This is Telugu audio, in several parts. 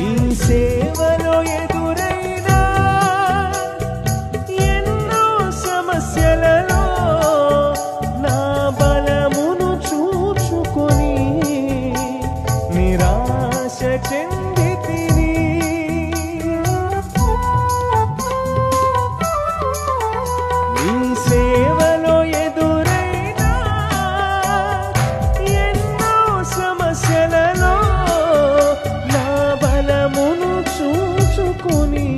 నీ సేవలో ఎదురైనా ఎన్నో సమస్యలలో నా బలమును చూచుకొని నిరాశ చెందితిని. నీ సేవలో ఎదురైనా ఎన్నో సమస్యలలో నా బలమును చూచుకొని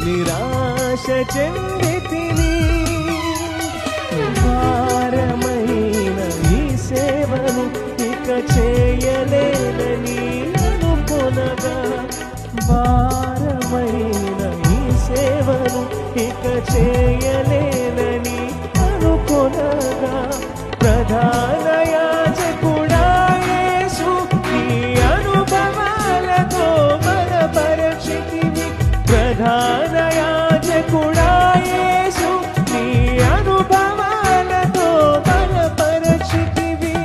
నిరాశ చెందితిని. భారమైన ఈ సేవను ఇక చేయలేనని అనుకొనగా, భారమైన ఈ సేవను ఇక చేయలేనని అనుకొనగా, ప్రధాన యాజకుడా యేసు నీ అనుభవాలతో బలపరచితివి. ప్రధాన యాజకుడా యేసు నీ అనుభవాలతో బలపరచితివి.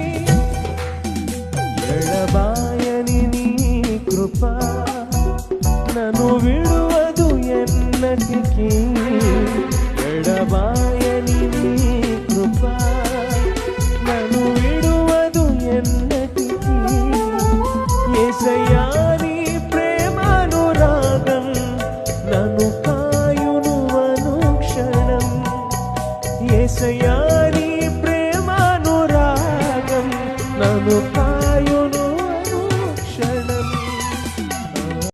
ఎడబాయని నీ కృప నన్ను విడువదు ఎన్నటికీ. ఎడబాయని నీ కృప నన్ను విడువదు ఎన్నటికీ. యేసయ్యా నీ ప్రేమానురాగం నన్ను కాయును అనుక్షణం. యేసయ్యా